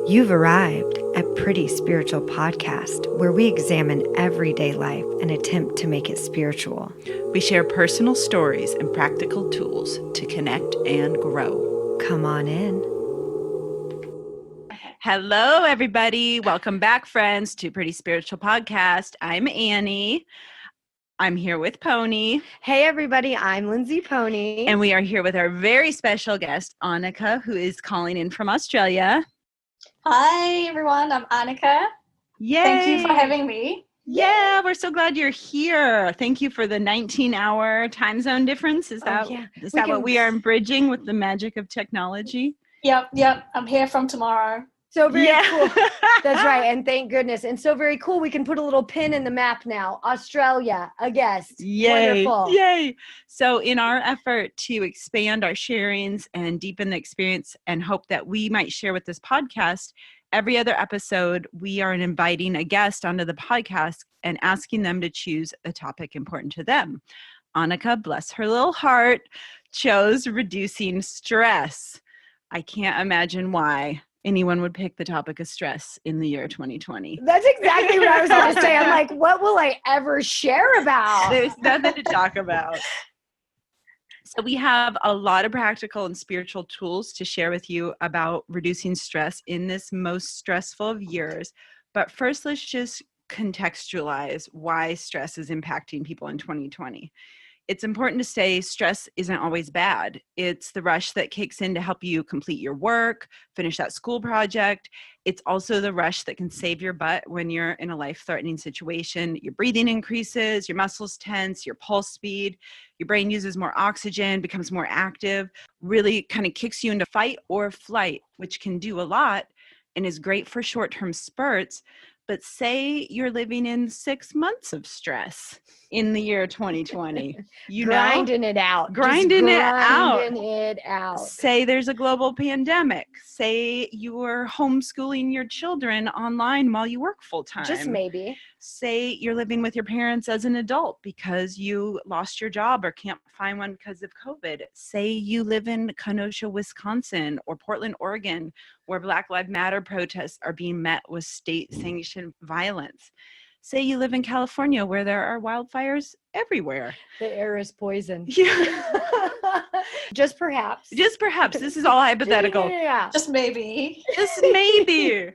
You've arrived at Pretty Spiritual Podcast, where we examine everyday life and attempt to make it spiritual. We share personal stories and practical tools to connect and grow. Come on in. Hello, everybody. Welcome back, friends, to Pretty Spiritual Podcast. I'm Annie. I'm here with Pony. Hey, everybody. I'm Lindsay Pony. And we are here with our very special guest, Anika, who is calling in from Australia. Hi, everyone. I'm Anika. Yay! Thank you for having me. Yeah, we're so glad you're here. Thank you for the 19-hour time zone difference. Is that what we are bridging with the magic of technology? Yep. I'm here from tomorrow. So very cool. That's right. And thank goodness. And so very cool. We can put a little pin in the map now. Australia, a guest. Yay. Wonderful. Yay. So in our effort to expand our sharings and deepen the experience and hope that we might share with this podcast, every other episode, we are inviting a guest onto the podcast and asking them to choose a topic important to them. Anika, bless her little heart, chose reducing stress. I can't imagine why anyone would pick the topic of stress in the year 2020. That's exactly what I was going to say. I'm like, what will I ever share about? There's nothing to talk about. So we have a lot of practical and spiritual tools to share with you about reducing stress in this most stressful of years. But first, let's just contextualize why stress is impacting people in 2020. It's important to say stress isn't always bad. It's the rush that kicks in to help you complete your work, finish that school project. It's also the rush that can save your butt when you're in a life-threatening situation. Your breathing increases, your muscles tense, your pulse speed, your brain uses more oxygen, becomes more active, really kind of kicks you into fight or flight, which can do a lot and is great for short-term spurts. But say you're living in 6 months of stress in the year 2020. Grinding it out. Grinding it out. Say there's a global pandemic. Say you are homeschooling your children online while you work full time. Just maybe. Say you're living with your parents as an adult because you lost your job or can't find one because of COVID. Say you live in Kenosha, Wisconsin, or Portland, Oregon, where Black Lives Matter protests are being met with state-sanctioned violence. Say you live in California, where there are wildfires everywhere. The air is poison. Yeah. Just perhaps. This is all hypothetical. Yeah. Just maybe. Just maybe.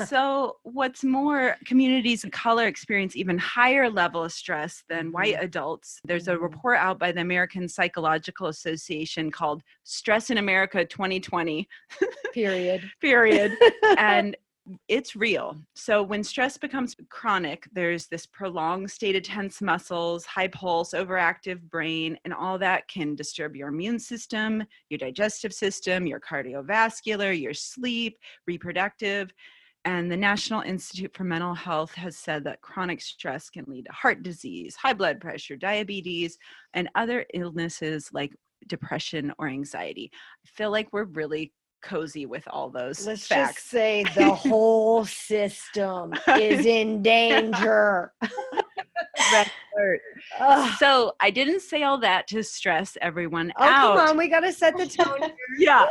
So what's more, communities of color experience even higher level of stress than white adults. There's a report out by the American Psychological Association called Stress in America 2020. Period. And it's real. So when stress becomes chronic, there's this prolonged state of tense muscles, high pulse, overactive brain, and all that can disturb your immune system, your digestive system, your cardiovascular, your sleep, reproductive. And the National Institute for Mental Health has said that chronic stress can lead to heart disease, high blood pressure, diabetes, and other illnesses like depression or anxiety. I feel like we're really cozy with all those Let's facts. just say the whole system is in danger. Red alert. So I didn't say all that to stress everyone out. Come on, we got to set the tone here. Yeah.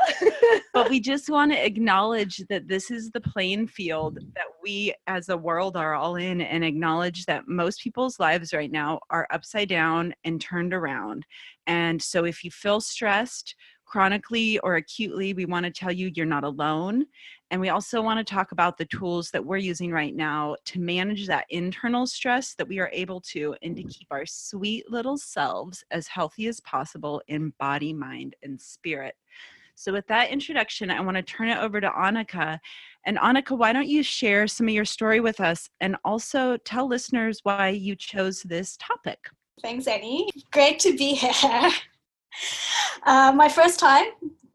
But we just want to acknowledge that this is the playing field that we as a world are all in, and acknowledge that most people's lives right now are upside down and turned around. And so if you feel stressed chronically or acutely, we want to tell you you're not alone. And we also want to talk about the tools that we're using right now to manage that internal stress that we are able to, and to keep our sweet little selves as healthy as possible in body, mind, and spirit. So with that introduction, I want to turn it over to Anika. And Anika, why don't you share some of your story with us, and also tell listeners why you chose this topic? Thanks, Annie. Great to be here. My first time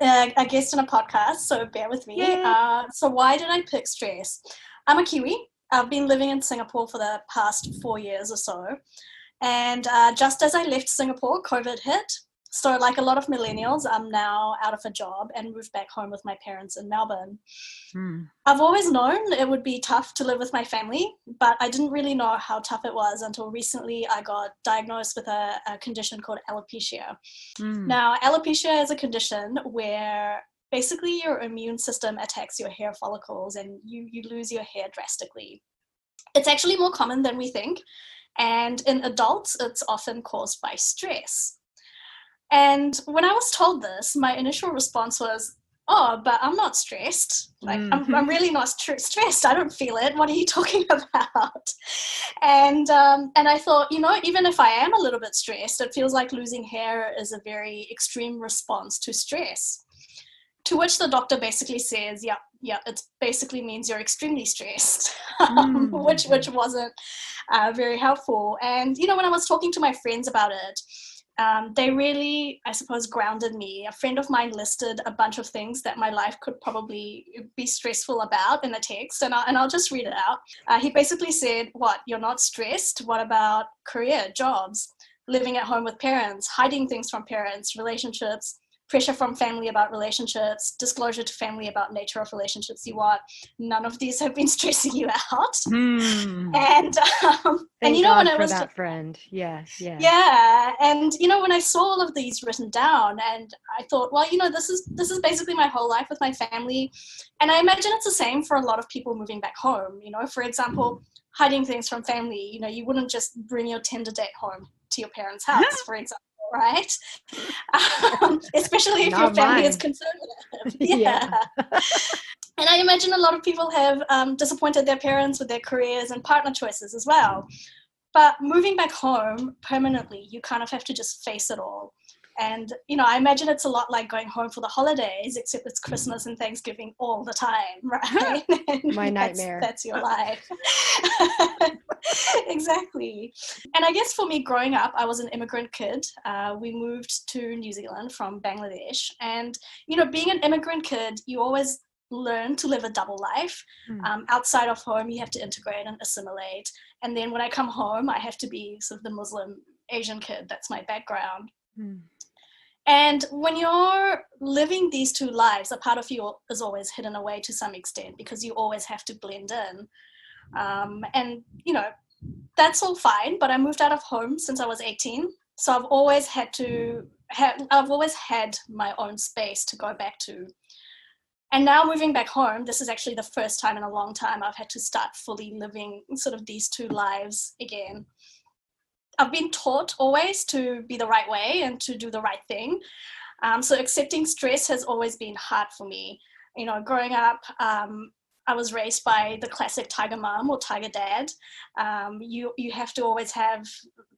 a guest on a podcast, so bear with me. So why did I pick stress? I'm a Kiwi. I've been living in Singapore for the past 4 years or so. And just as I left Singapore, COVID hit. So like a lot of millennials, I'm now out of a job and moved back home with my parents in Melbourne. I've always known it would be tough to live with my family, but I didn't really know how tough it was until recently I got diagnosed with a condition called alopecia. Now, alopecia is a condition where basically your immune system attacks your hair follicles and you lose your hair drastically. It's actually more common than we think. And in adults, it's often caused by stress. And when I was told this, my initial response was, oh, but I'm not stressed. Like, I'm really not stressed. I don't feel it. What are you talking about? And I thought, even if I am a little bit stressed, it feels like losing hair is a very extreme response to stress. To which the doctor basically says, yeah, it basically means you're extremely stressed, which wasn't very helpful. And, when I was talking to my friends about it, they really, I suppose, grounded me. A friend of mine listed a bunch of things that my life could probably be stressful about in a text, and I'll just read it out. He basically said, what, you're not stressed? What about career, jobs, living at home with parents, hiding things from parents, relationships, pressure from family about relationships, disclosure to family about nature of relationships you want. None of these have been stressing you out. And Thank when God I for was that friend. Yeah. And when I saw all of these written down, and I thought, well, this is basically my whole life with my family, and I imagine it's the same for a lot of people moving back home. For example, hiding things from family. You wouldn't just bring your Tinder date home to your parents' house, for example. Right? Especially if your family is conservative. Yeah. And I imagine a lot of people have disappointed their parents with their careers and partner choices as well. But moving back home permanently, you kind of have to just face it all. And, I imagine it's a lot like going home for the holidays, except it's Christmas and Thanksgiving all the time, right? My nightmare. That's your life. Exactly. And I guess for me, growing up, I was an immigrant kid. We moved to New Zealand from Bangladesh. And, being an immigrant kid, you always learn to live a double life. Outside of home, you have to integrate and assimilate. And then when I come home, I have to be sort of the Muslim Asian kid. That's my background. And when you're living these two lives, a part of you is always hidden away to some extent because you always have to blend in. And, that's all fine, but I moved out of home since I was 18. So I've always had my own space to go back to. And now moving back home, this is actually the first time in a long time I've had to start fully living sort of these two lives again. I've been taught always to be the right way and to do the right thing. So accepting stress has always been hard for me. Growing up, I was raised by the classic tiger mom or tiger dad. You have to always have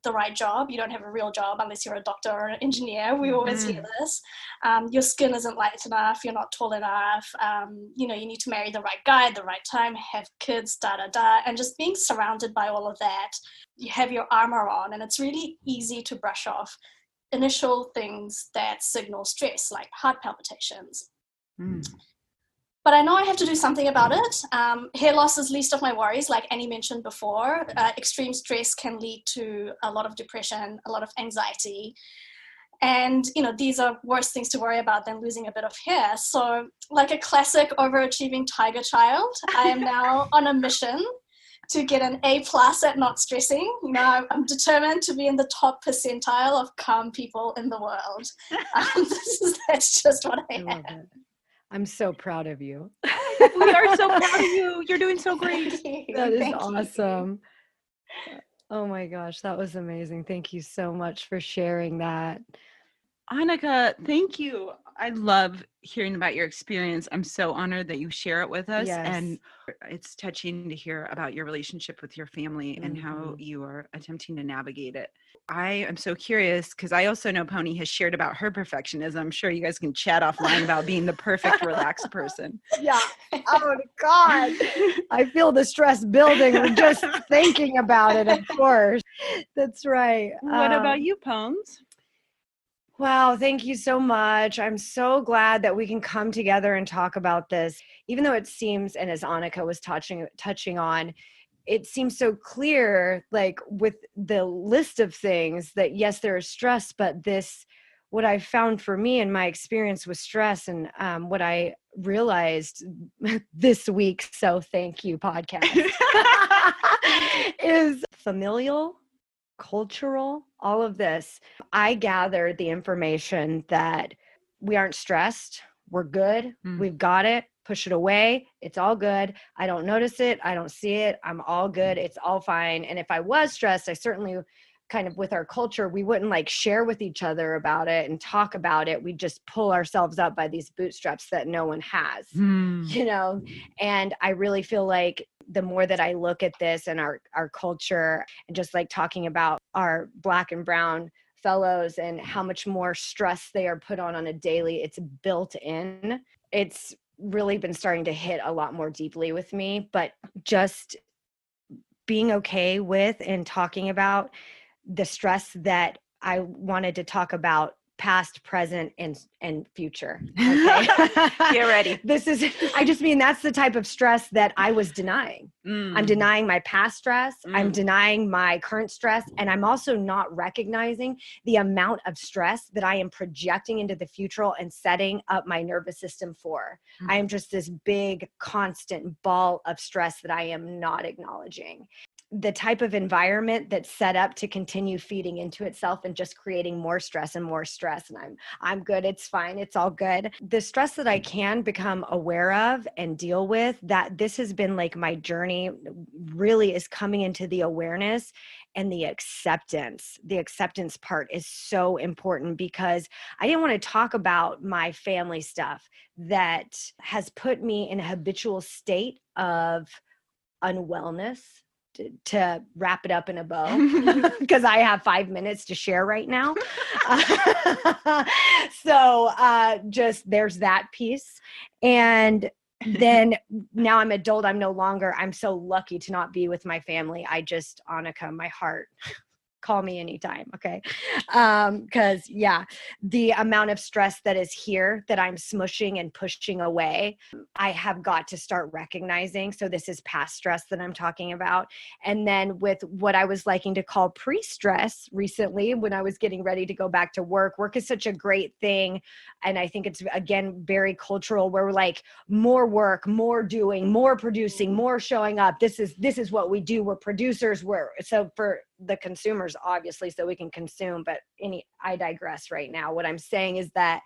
the right job. You don't have a real job unless you're a doctor or an engineer. We always hear this. Your skin isn't light enough. You're not tall enough. You need to marry the right guy at the right time, have kids, and just being surrounded by all of that. You have your armor on, and it's really easy to brush off initial things that signal stress, like heart palpitations. But I know I have to do something about it. Hair loss is least of my worries, like Annie mentioned before. Extreme stress can lead to a lot of depression, a lot of anxiety. And, these are worse things to worry about than losing a bit of hair. So like a classic overachieving tiger child, I am now on a mission to get an A+ at not stressing. I'm determined to be in the top percentile of calm people in the world. That's just what I am. I'm so proud of you. We are so proud of you. You're doing so great. That is awesome. Oh my gosh, that was amazing. Thank you so much for sharing that. Anika, thank you. I love hearing about your experience. I'm so honored that you share it with us. Yes. And it's touching to hear about your relationship with your family and how you are attempting to navigate it. I am so curious because I also know Pony has shared about her perfectionism. I'm sure you guys can chat offline about being the perfect relaxed person. Yeah. Oh God. I feel the stress building just thinking about it, of course. That's right. What about you, Pones? Wow, thank you so much. I'm so glad that we can come together and talk about this. Even though it seems, and as Anika was touching on, it seems so clear, like with the list of things that yes, there is stress, but what I found for me in my experience with stress and what I realized this week, so thank you, podcast, is familial, cultural, all of this. I gathered the information that we aren't stressed, we're good. Mm. We've got it. Push it away. It's all good. I don't notice it. I don't see it. I'm all good. It's all fine. And if I was stressed, I certainly kind of, with our culture, we wouldn't like share with each other about it and talk about it. We just pull ourselves up by these bootstraps that no one has, you know? And I really feel like the more that I look at this and our culture, and just like talking about our Black and brown fellows and how much more stress they are put on a daily, it's built in. It's really been starting to hit a lot more deeply with me, but just being okay with and talking about the stress that I wanted to talk about, past, present, and future. Okay. Get ready. I just mean that's the type of stress that I was denying. I'm denying my past stress. I'm denying my current stress. And I'm also not recognizing the amount of stress that I am projecting into the future and setting up my nervous system for. I am just this big, constant ball of stress that I am not acknowledging. The type of environment that's set up to continue feeding into itself and just creating more stress and more stress. And I'm good. It's fine. It's all good. The stress that I can become aware of and deal with, that this has been like my journey really is coming into the awareness and the acceptance. The acceptance part is so important because I didn't want to talk about my family stuff that has put me in a habitual state of unwellness, to wrap it up in a bow, because I have 5 minutes to share right now. So just there's that piece. And then now I'm adult. I'm so lucky to not be with my family. Anika, my heart, call me anytime. Okay. Cause the amount of stress that is here that I'm smushing and pushing away, I have got to start recognizing. So this is past stress that I'm talking about. And then with what I was liking to call pre-stress recently, when I was getting ready to go back to work is such a great thing. And I think it's, again, very cultural, where we're like, more work, more doing, more producing, more showing up. This is what we do. We're producers. So for the consumers, obviously, so we can consume, but I digress right now. What I'm saying is that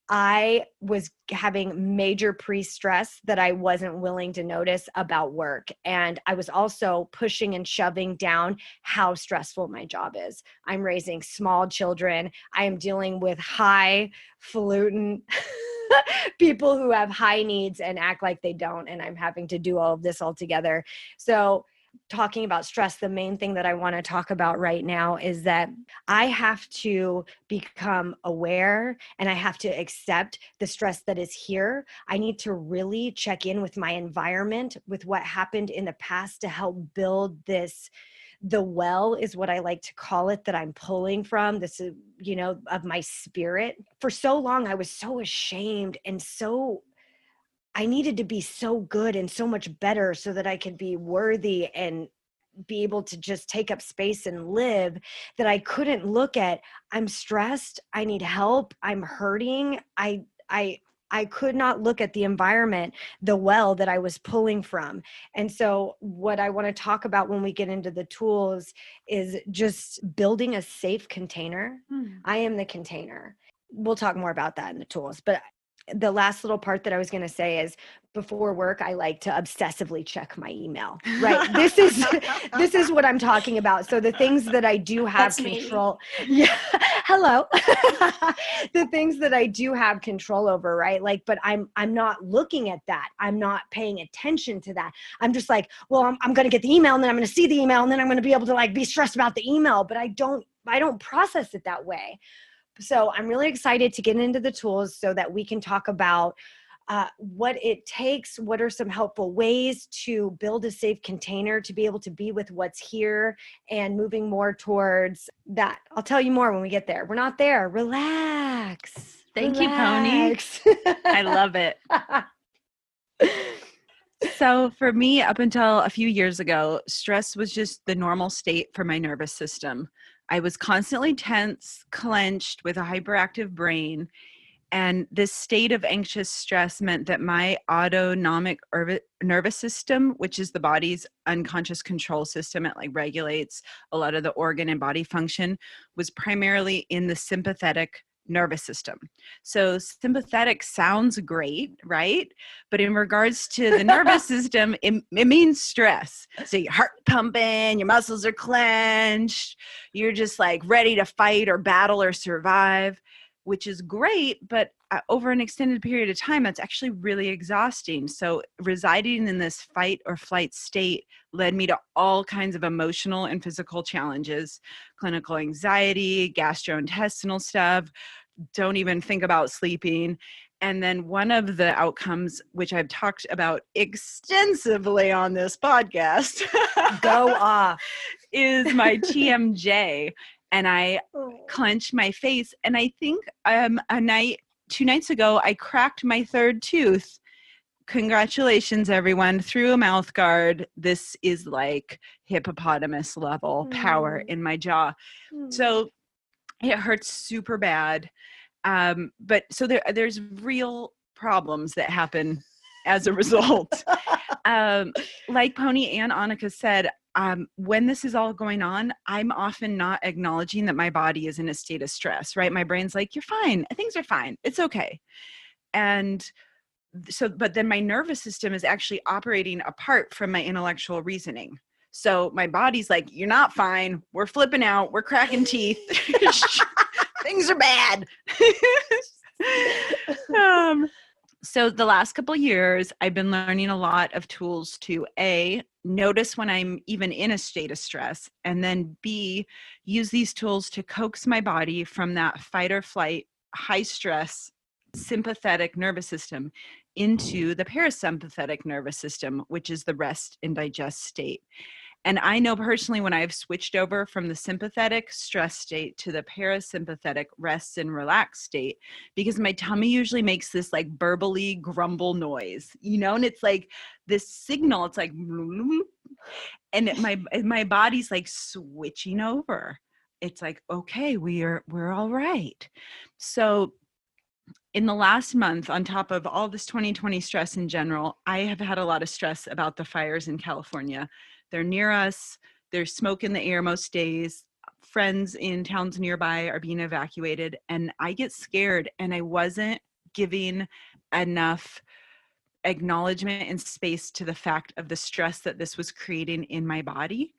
I was having major pre-stress that I wasn't willing to notice about work. And I was also pushing and shoving down how stressful my job is. I'm raising small children. I am dealing with highfalutin people who have high needs and act like they don't. And I'm having to do all of this all together. So talking about stress, the main thing that I want to talk about right now is that I have to become aware and I have to accept the stress that is here. I need to really check in with my environment, with what happened in the past, to help build this. The well is what I like to call it, that I'm pulling from. This is, of my spirit. For so long, I was so ashamed and I needed to be so good and so much better so that I could be worthy and be able to just take up space and live, that I couldn't look at, I'm stressed, I need help, I'm hurting. I could not look at the environment, the well that I was pulling from. And so what I want to talk about when we get into the tools is just building a safe container. I am the container. We'll talk more about that in the tools, but the last little part that I was going to say is, before work, I like to obsessively check my email, right? This is what I'm talking about. So the things that I do have control. Yeah. Hello. The things that I do have control over, right? Like, but I'm not looking at that. I'm not paying attention to that. I'm just like, well, I'm going to get the email, and then I'm going to see the email, and then I'm going to be able to like be stressed about the email, but I don't process it that way. So I'm really excited to get into the tools so that we can talk about what it takes, what are some helpful ways to build a safe container to be able to be with what's here and moving more towards that. I'll tell you more when we get there. We're not there. Relax. Thank you, Pony. I love it. So for me, up until a few years ago, stress was just the normal state for my nervous system. I was constantly tense, clenched, with a hyperactive brain. And this state of anxious stress meant that my autonomic nervous system, which is the body's unconscious control system, it like regulates a lot of the organ and body function, was primarily in the sympathetic nervous system. So sympathetic sounds great, right? But in regards to the nervous system, it means stress. So your heart pumping, your muscles are clenched, you're just like ready to fight or battle or survive, which is great, but over an extended period of time, that's actually really exhausting. So residing in this fight or flight state led me to all kinds of emotional and physical challenges, clinical anxiety, gastrointestinal stuff, don't even think about sleeping. And then one of the outcomes, which I've talked about extensively on this podcast, Go off, is my TMJ. And I clenched my face. And I think 2 nights ago, I cracked my third tooth. Congratulations, everyone. Through a mouth guard. This is like hippopotamus level power in my jaw. So it hurts super bad. But so there's real problems that happen as a result. Like Pony and Anika said, when this is all going on, I'm often not acknowledging that my body is in a state of stress, right? My brain's like, you're fine. Things are fine. It's okay. And so, but then my nervous system is actually operating apart from my intellectual reasoning. So my body's like, you're not fine. We're flipping out. We're cracking teeth. Things are bad. So the last couple of years, I've been learning a lot of tools to A, notice when I'm even in a state of stress, and then B, use these tools to coax my body from that fight or flight, high stress, sympathetic nervous system into the parasympathetic nervous system, which is the rest and digest state. And I know personally when I've switched over from the sympathetic stress state to the parasympathetic rest and relax state, because my tummy usually makes this like burbly grumble noise, and it's like this signal, it's like, and my body's like switching over. It's like, okay, we're all right. So in the last month, on top of all this 2020 stress in general, I have had a lot of stress about the fires in California. They're near us. There's smoke in the air most days. Friends in towns nearby are being evacuated. And I get scared, and I wasn't giving enough acknowledgement and space to the fact of the stress that this was creating in my body.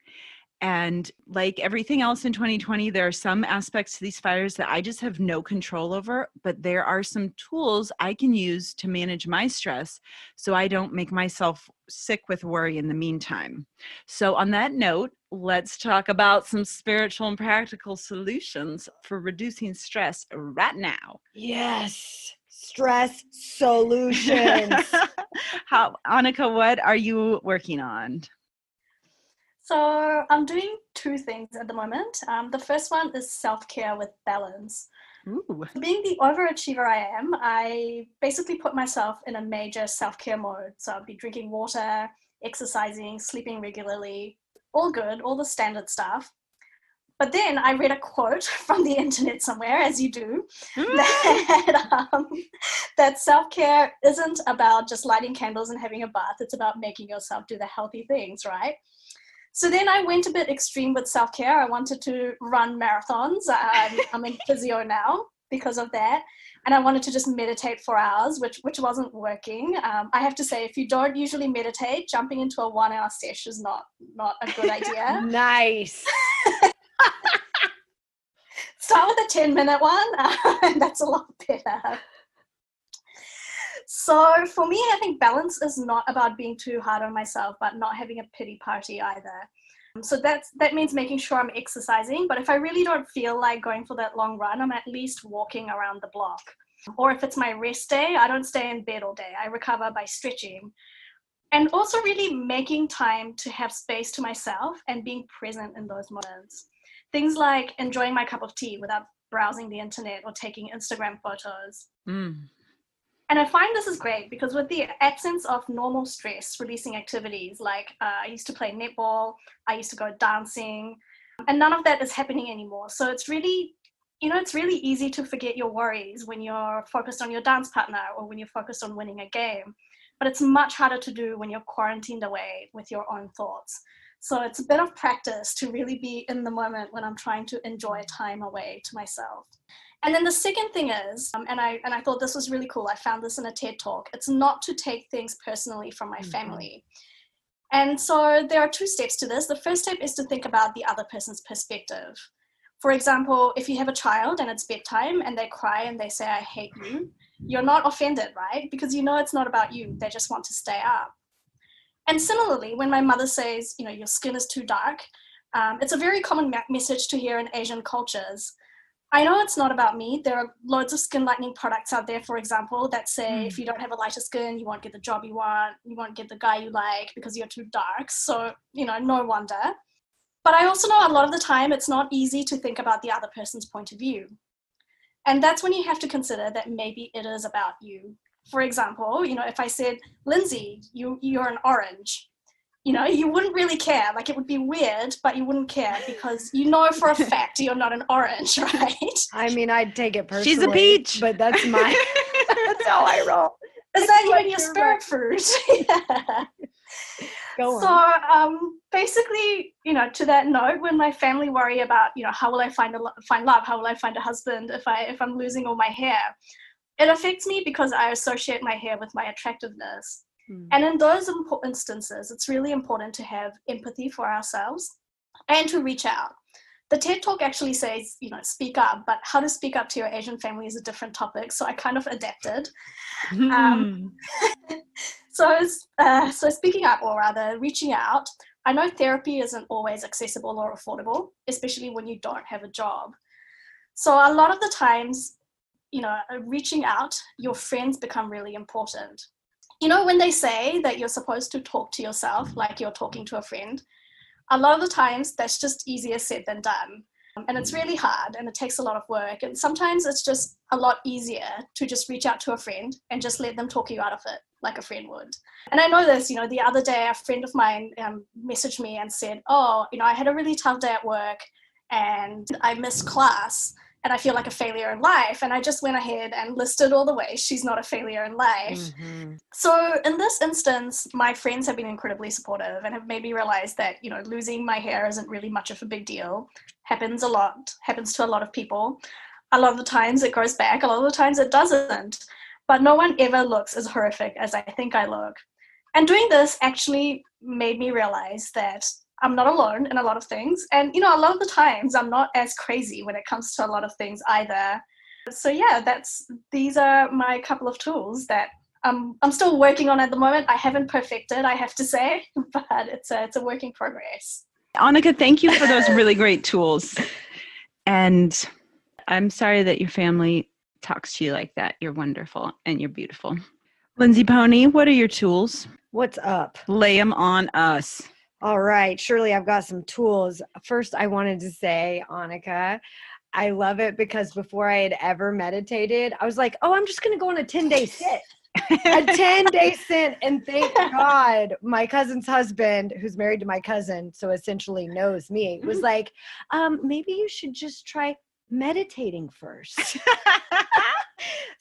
And like everything else in 2020, there are some aspects to these fires that I just have no control over, but there are some tools I can use to manage my stress so I don't make myself sick with worry in the meantime. So on that note, let's talk about some spiritual and practical solutions for reducing stress right now. Yes, stress solutions. Anika, what are you working on? So I'm doing 2 things at the moment. The first one is self-care with balance. Ooh. Being the overachiever I am, I basically put myself in a major self-care mode. So I'll be drinking water, exercising, sleeping regularly, all good, all the standard stuff. But then I read a quote from the internet somewhere, as you do, that self-care isn't about just lighting candles and having a bath. It's about making yourself do the healthy things, right? So then I went a bit extreme with self-care. I wanted to run marathons. I'm in physio now because of that. And I wanted to just meditate for hours, which wasn't working. I have to say, if you don't usually meditate, jumping into a 1-hour session is not a good idea. Nice. Start with a 10-minute one. That's a lot better. So for me, I think balance is not about being too hard on myself, but not having a pity party either. So that means making sure I'm exercising. But if I really don't feel like going for that long run, I'm at least walking around the block. Or if it's my rest day, I don't stay in bed all day. I recover by stretching. And also really making time to have space to myself and being present in those moments. Things like enjoying my cup of tea without browsing the internet or taking Instagram photos. And I find this is great because with the absence of normal stress releasing activities, like I used to play netball, I used to go dancing, and none of that is happening anymore. So it's really, it's really easy to forget your worries when you're focused on your dance partner or when you're focused on winning a game. But it's much harder to do when you're quarantined away with your own thoughts. So it's a bit of practice to really be in the moment when I'm trying to enjoy time away to myself. And then the second thing is, and I thought this was really cool. I found this in a TED talk. It's not to take things personally from my family. And so there are 2 steps to this. The first step is to think about the other person's perspective. For example, if you have a child and it's bedtime and they cry and they say, I hate you, you're not offended, right? Because you know it's not about you. They just want to stay up. And similarly, when my mother says, your skin is too dark, it's a very common message to hear in Asian cultures. I know it's not about me. There are loads of skin lightening products out there, for example, that say if you don't have a lighter skin, you won't get the job you won't get the guy you like because you're too dark. So, no wonder. But I also know a lot of the time it's not easy to think about the other person's point of view. And that's when you have to consider that maybe it is about you. For example, if I said, Lindsay, you're an orange, you wouldn't really care. Like, it would be weird, but you wouldn't care because for a fact you're not an orange, right? I mean, I'd take it personally. She's a peach. But that's that's how I roll. Is that even your spirit fruit? Yeah. Go on. So basically, to that note, when my family worry about, how will I find love? How will I find a husband if I'm losing all my hair? It affects me because I associate my hair with my attractiveness. And in those instances, it's really important to have empathy for ourselves and to reach out. The TED Talk actually says, speak up, but how to speak up to your Asian family is a different topic. So I kind of adapted. So speaking up, or rather reaching out, I know therapy isn't always accessible or affordable, especially when you don't have a job. So a lot of the times, reaching out, your friends become really important. When they say that you're supposed to talk to yourself like you're talking to a friend, a lot of the times that's just easier said than done. And it's really hard and it takes a lot of work. And sometimes it's just a lot easier to just reach out to a friend and just let them talk you out of it like a friend would. And I know this, the other day a friend of mine messaged me and said, I had a really tough day at work and I missed class and I feel like a failure in life. And I just went ahead and listed all the ways she's not a failure in life. So in this instance, my friends have been incredibly supportive and have made me realize that, losing my hair isn't really much of a big deal. Happens to a lot of people. A lot of the times it grows back, a lot of the times it doesn't. But no one ever looks as horrific as I think I look. And doing this actually made me realize that I'm not alone in a lot of things. And, a lot of the times I'm not as crazy when it comes to a lot of things either. So yeah, these are my couple of tools that I'm still working on at the moment. I haven't perfected, I have to say, but it's a work in progress. Anika, thank you for those really great tools. And I'm sorry that your family talks to you like that. You're wonderful and you're beautiful. Lindsay Pony, what are your tools? What's up? Lay them on us. All right. Surely I've got some tools. First, I wanted to say, Anika, I love it because before I had ever meditated, I was like, I'm just going to go on a 10-day sit. A 10-day sit. And thank God my cousin's husband, who's married to my cousin, so essentially knows me, was like, maybe you should just try meditating first.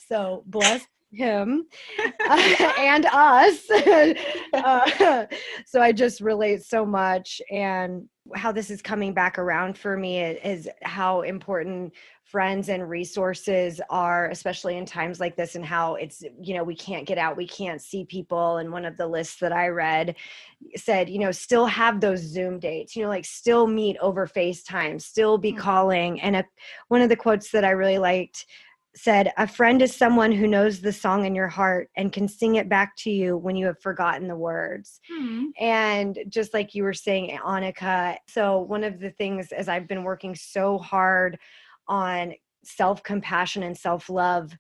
So bless him and us. So I just relate so much, and how this is coming back around for me is how important friends and resources are, especially in times like this, and how it's, we can't get out, we can't see people. And one of the lists that I read said, still have those Zoom dates, still meet over FaceTime, still be calling. And one of the quotes that I really liked said, a friend is someone who knows the song in your heart and can sing it back to you when you have forgotten the words. And just like you were saying, Anika, so one of the things, as I've been working so hard on self-compassion and self-love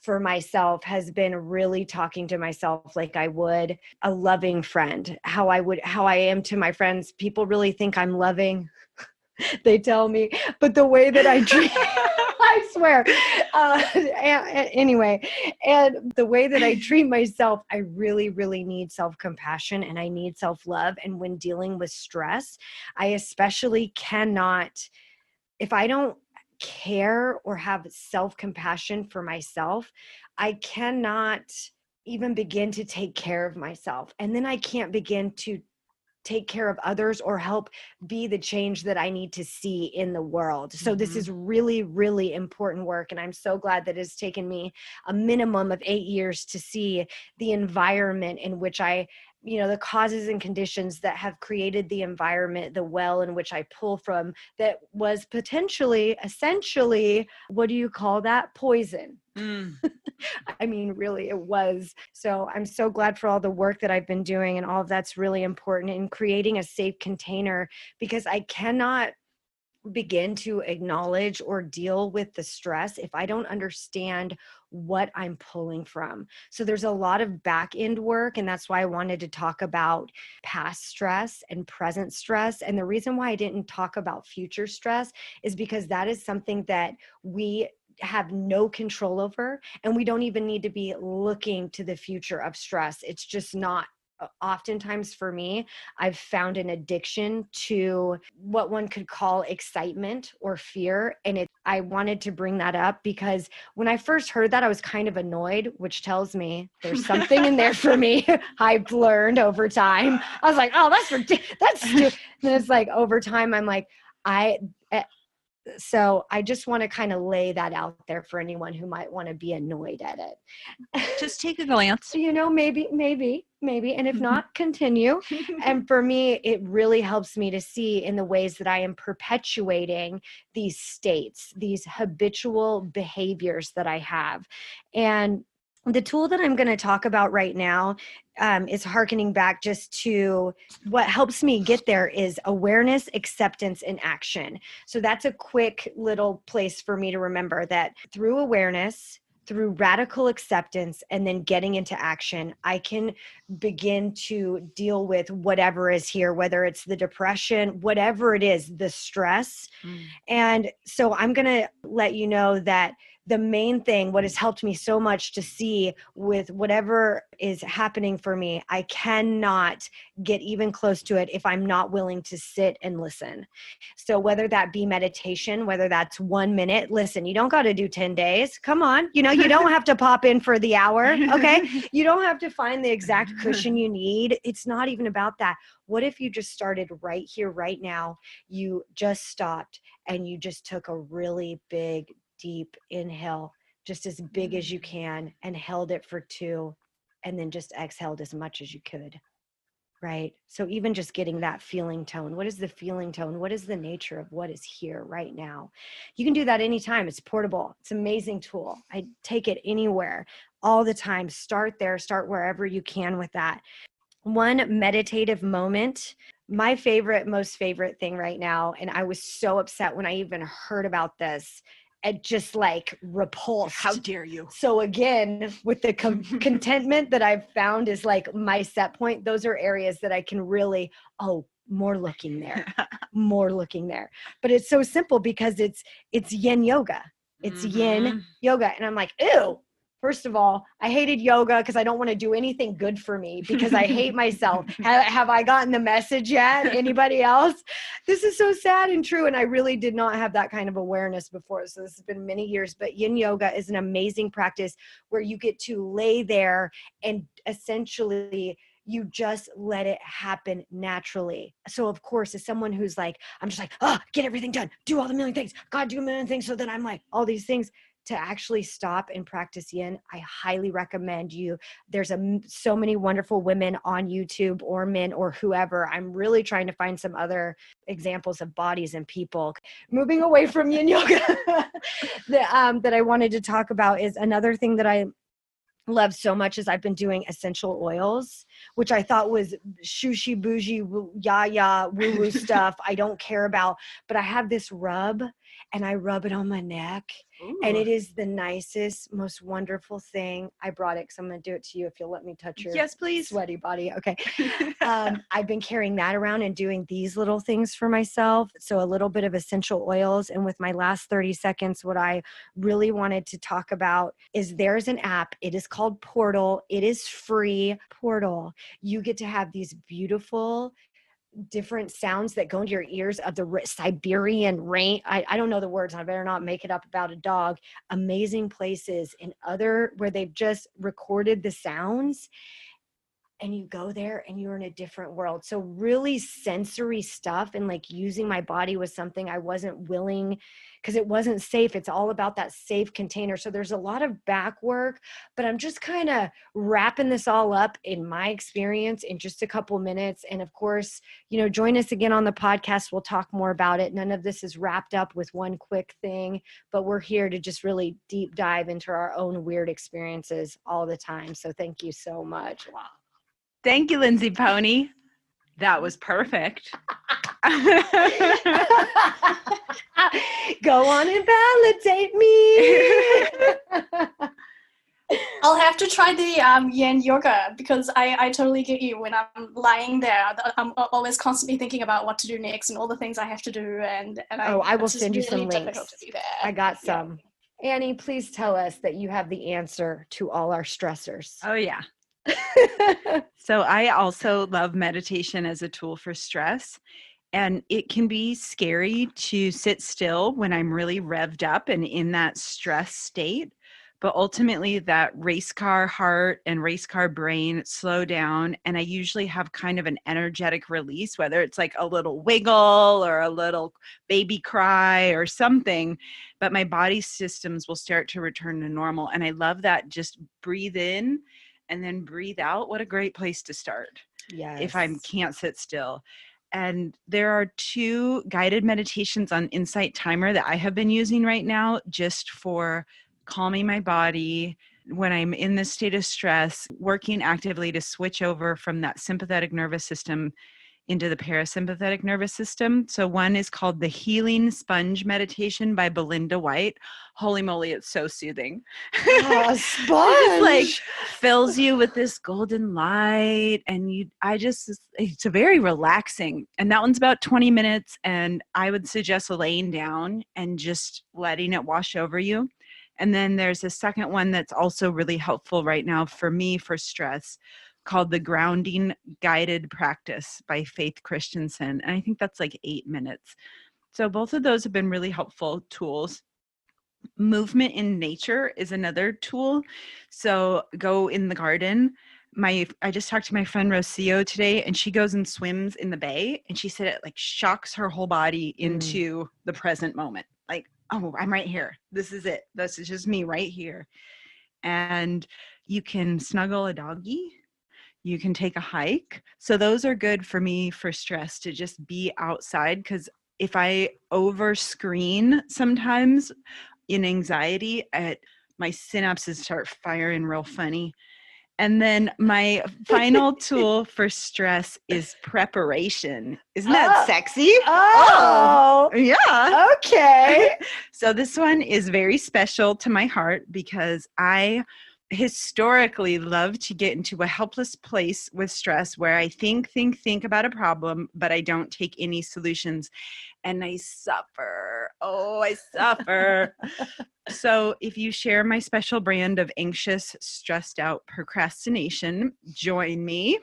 for myself, has been really talking to myself like I would a loving friend, how I am to my friends. People really think I'm loving. They tell me, but the way that I treat, I swear. Anyway, and the way that I treat myself, I really, really need self-compassion and I need self-love. And when dealing with stress, I especially cannot, if I don't care or have self-compassion for myself, I cannot even begin to take care of myself. And then I can't begin to take care of others or help be the change that I need to see in the world. So this is really, really important work. And I'm so glad that it's taken me a minimum of 8 years to see the environment in which the causes and conditions that have created the environment, the well in which I pull from, that was potentially, essentially, what do you call that? Poison. I mean, really, it was. So I'm so glad for all the work that I've been doing, and all of that's really important in creating a safe container, because I cannot begin to acknowledge or deal with the stress if I don't understand what I'm pulling from. So there's a lot of back end work, and that's why I wanted to talk about past stress and present stress. And the reason why I didn't talk about future stress is because that is something that we have no control over, and we don't even need to be looking to the future of stress. It's just not. Oftentimes for me, I've found an addiction to what one could call excitement or fear. And I wanted to bring that up because when I first heard that, I was kind of annoyed, which tells me there's something in there for me. I've learned over time. I was like, oh, that's stupid. And it's like over time, I'm like, so I just want to kind of lay that out there for anyone who might want to be annoyed at it. Just take a glance. Maybe. And if not, continue. And for me, it really helps me to see in the ways that I am perpetuating these states, these habitual behaviors that I have. And the tool that I'm going to talk about right now is hearkening back just to what helps me get there is awareness, acceptance, and action. So that's a quick little place for me to remember that through awareness, through radical acceptance, and then getting into action, I can begin to deal with whatever is here, whether it's the depression, whatever it is, the stress. And so I'm going to let you know that the main thing, what has helped me so much to see with whatever is happening for me, I cannot get even close to it if I'm not willing to sit and listen. So whether that be meditation, whether that's 1 minute, listen, you don't got to do 10 days. Come on. You don't have to pop in for the hour. Okay. You don't have to find the exact cushion you need. It's not even about that. What if you just started right here, right now? You just stopped and you just took a really big, deep inhale, just as big as you can, and held it for 2, and then just exhaled as much as you could. Right? So even just getting that feeling tone. What is the feeling tone? What is the nature of what is here right now? You can do that anytime. It's portable. It's an amazing tool. I take it anywhere, all the time. Start there. Start wherever you can with that. One meditative moment, my most favorite thing right now, and I was so upset when I even heard about this, and just like repulsed. How dare you? So again, with the contentment that I've found is like my set point, those are areas that I can really, more looking there. But it's so simple because it's yin yoga. It's yin yoga. And I'm like, ew. First of all, I hated yoga because I don't want to do anything good for me because I hate myself. Have I gotten the message yet? Anybody else? This is so sad and true. And I really did not have that kind of awareness before. So this has been many years, but yin yoga is an amazing practice where you get to lay there and essentially you just let it happen naturally. So of course, as someone who's like, I'm just like, get everything done, do all the million things, God, do a million things. So then I'm like, all these things. To actually stop and practice yin, I highly recommend you. There's so many wonderful women on YouTube, or men, or whoever. I'm really trying to find some other examples of bodies and people. Moving away from yin yoga, that I wanted to talk about is another thing that I love so much is I've been doing essential oils, which I thought was shushy bougie, woo woo stuff I don't care about. But I have this rub and I rub it on my neck. Ooh. And it is the nicest, most wonderful thing. I brought it because I'm going to do it to you if you'll let me touch your sweaty body. Okay. I've been carrying that around and doing these little things for myself. So a little bit of essential oils. And with my last 30 seconds, what I really wanted to talk about is there's an app. It is called Portal. It is free. Portal. You get to have these beautiful different sounds that go into your ears of the Siberian rain. I don't know the words. I better not make it up about a dog. Amazing places in other where they've just recorded the sounds. and you go there and you're in a different world. So really sensory stuff, and like using my body was something I wasn't willing, because it wasn't safe. It's all about that safe container. So there's a lot of back work, but I'm just kind of wrapping this all up in my experience in just a couple minutes. And of course, join us again on the podcast. We'll talk more about it. None of this is wrapped up with one quick thing, but we're here to just really deep dive into our own weird experiences all the time. So thank you so much. Wow. Thank you, Lindsay Pony. That was perfect. Go on and validate me. I'll have to try the yin yoga, because I totally get you. When I'm lying there, I'm always constantly thinking about what to do next and all the things I have to do. And I will send you really some links. To be there. I got some. Yeah. Annie, please tell us that you have the answer to all our stressors. Oh, yeah. So I also love meditation as a tool for stress. And it can be scary to sit still when I'm really revved up and in that stress state. But ultimately, that race car heart and race car brain slow down. And I usually have kind of an energetic release, whether it's like a little wiggle or a little baby cry or something. But my body systems will start to return to normal. And I love that. Just breathe in and then breathe out. What a great place to start. Yes. If I can't sit still. And there are 2 guided meditations on Insight Timer that I have been using right now just for calming my body when I'm in this state of stress, working actively to switch over from that sympathetic nervous system into the parasympathetic nervous system. So one is called the Healing Sponge Meditation by Belinda White. Holy moly, it's so soothing. Oh, sponge. It just like fills you with this golden light, and it's a very relaxing. And that one's about 20 minutes, and I would suggest laying down and just letting it wash over you. And then there's a second one that's also really helpful right now for me for stress, called the Grounding Guided Practice by Faith Christensen. And I think that's like 8 minutes. So both of those have been really helpful tools. Movement in nature is another tool. So go in the garden. I just talked to my friend Rocio today, and she goes and swims in the bay, and she said it like shocks her whole body into the present moment. Like, oh, I'm right here. This is it. This is just me right here. And you can snuggle a doggy. You can take a hike. So those are good for me for stress, to just be outside, because if I over screen sometimes in anxiety, my synapses start firing real funny. And then my final tool for stress is preparation. Isn't that sexy? Oh, yeah. Okay. So this one is very special to my heart, because I historically love to get into a helpless place with stress where I think about a problem, but I don't take any solutions, and I suffer. Oh, I suffer. So if you share my special brand of anxious, stressed out procrastination, join me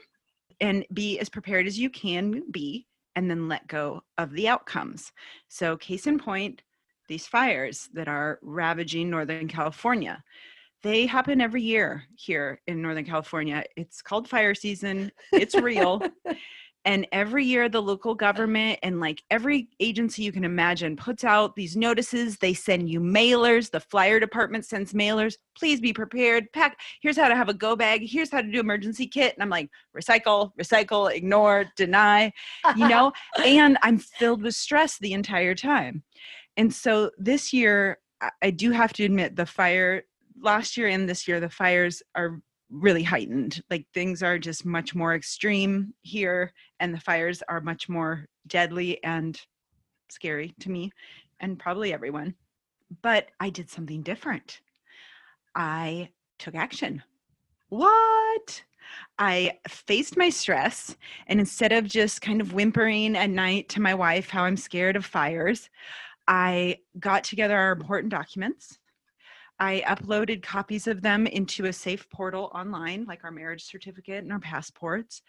and be as prepared as you can be, and then let go of the outcomes. So case in point, these fires that are ravaging Northern California. They happen every year here in Northern California. It's called fire season. It's real. And every year the local government and like every agency you can imagine puts out these notices. They send you mailers. The fire department sends mailers. Please be prepared. Pack. Here's how to have a go bag. Here's how to do emergency kit. And I'm like, recycle, ignore, deny, and I'm filled with stress the entire time. And so this year, I do have to admit, last year and this year, the fires are really heightened. Like things are just much more extreme here, and the fires are much more deadly and scary to me and probably everyone. But I did something different. I took action. What? I faced my stress, and instead of just kind of whimpering at night to my wife how I'm scared of fires, I got together our important documents. I uploaded copies of them into a safe portal online, like our marriage certificate and our passports.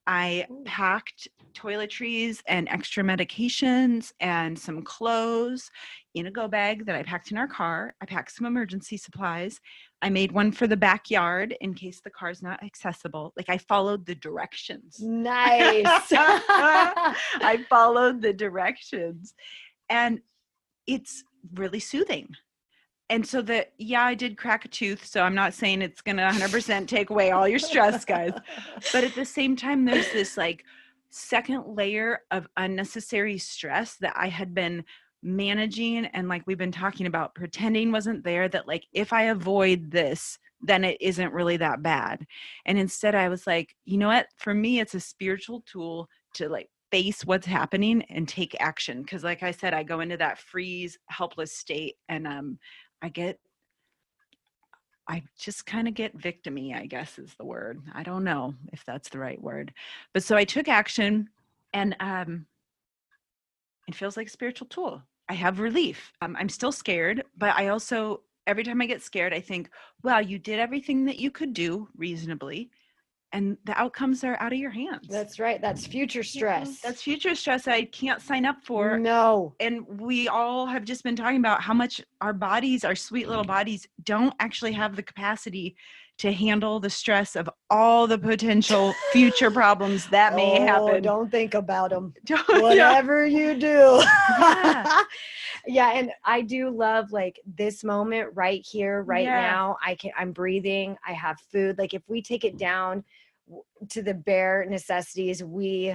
I packed toiletries and extra medications and some clothes in a go bag that I packed in our car. I packed some emergency supplies. I made one for the backyard in case the car's not accessible. Like I followed the directions. Nice. I followed the directions, and it's really soothing. And so I did crack a tooth. So I'm not saying it's going to 100% take away all your stress, guys. But at the same time, there's this like second layer of unnecessary stress that I had been managing. And like we've been talking about, pretending wasn't there, that like, if I avoid this, then it isn't really that bad. And instead I was like, you know what? For me, it's a spiritual tool to like face what's happening and take action. Cause like I said, I go into that freeze, helpless state, and I just kind of get victim-y, I guess is the word. I don't know if that's the right word. But so I took action, and it feels like a spiritual tool. I have relief. I'm still scared, but I also, every time I get scared, I think, well, you did everything that you could do reasonably, and the outcomes are out of your hands. That's right. That's future stress. That's future stress I can't sign up for. No. And we all have just been talking about how much our bodies, our sweet little bodies, don't actually have the capacity to handle the stress of all the potential future problems that may happen. Don't think about them. Whatever you do. Yeah. Yeah. And I do love like this moment right here, right now. I'm breathing. I have food. Like if we take it down to the bare necessities, we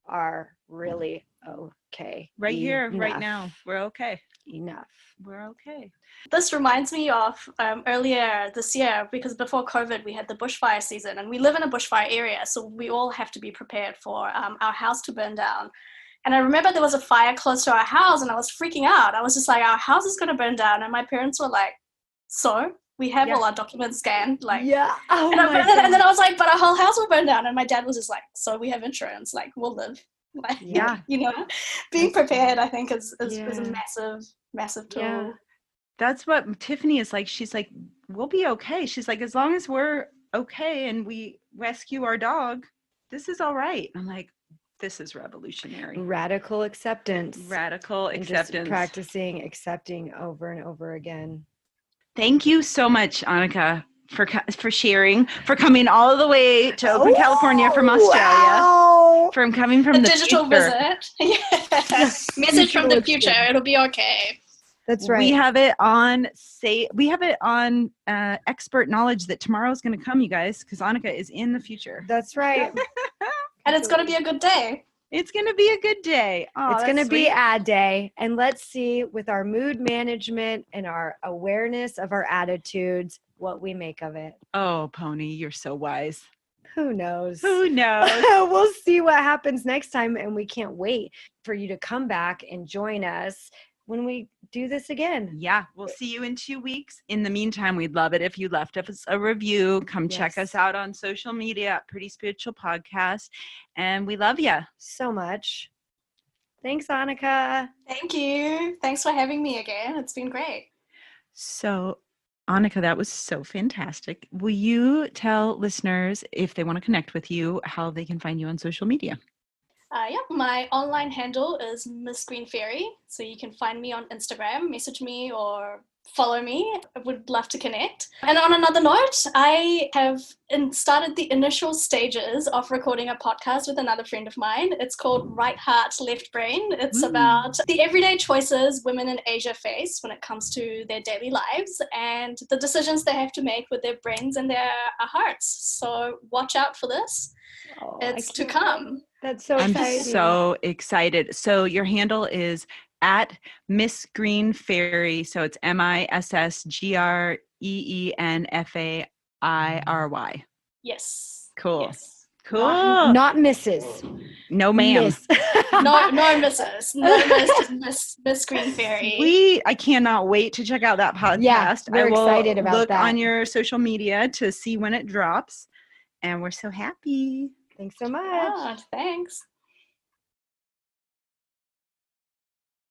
are really okay. Right here, right now. We're okay. Enough. We're okay. This reminds me of earlier this year, because before COVID, we had the bushfire season, and we live in a bushfire area. So we all have to be prepared for our house to burn down. And I remember there was a fire close to our house, and I was freaking out. I was just like, our house is going to burn down. And my parents were like, so we have all our documents scanned. Like, yeah. Oh and then I was like, but our whole house will burn down. And my dad was just like, so we have insurance. Like, we'll live. Like, yeah. You know, being prepared, I think, is a massive tool. Yeah. That's what Tiffany is like. She's like, we'll be okay. She's like, as long as we're okay and we rescue our dog, this is all right. I'm like, this is revolutionary. Radical acceptance. Radical acceptance. Just practicing accepting over and over again. Thank you so much, Anika, for sharing, for coming all the way to Oakland, California from Australia. Wow. From coming from the digital future. Visit. Yes. Message from the future. It'll be okay. That's right. We have it on expert knowledge that tomorrow is going to come, you guys, because Anika is in the future. That's right. And it's going to be a good day. It's going to be a good day. Oh, it's going to be a day. And let's see, with our mood management and our awareness of our attitudes, what we make of it. Oh, Pony, you're so wise. Who knows? Who knows? We'll see what happens next time. And we can't wait for you to come back and join us when we do this again. Yeah, we'll see you in 2 weeks. In the meantime, we'd love it if you left us a review. Come check us out on social media at Pretty Spiritual Podcast. And we love you so much. Thanks, Anika. Thank you. Thanks for having me again. It's been great. So, Anika, that was so fantastic. Will you tell listeners, if they want to connect with you, how they can find you on social media? My online handle is Miss Green Fairy. So you can find me on Instagram, message me or follow me. I would love to connect. And on another note, I have started the initial stages of recording a podcast with another friend of mine. It's called Right Heart, Left Brain. It's about the everyday choices women in Asia face when it comes to their daily lives and the decisions they have to make with their brains and their hearts. So watch out for this. It's to come. That's so exciting. I'm so excited. So your handle is at Miss Green Fairy. So it's MissGreenFairy. Yes. Cool. Yes. Cool. Not Mrs. No, ma'am. Miss. no Mrs. No Miss. Miss Green Fairy. I cannot wait to check out that podcast. Yeah, we're excited about look that. on your social media to see when it drops. And we're so happy. Thanks so much. Yeah, thanks.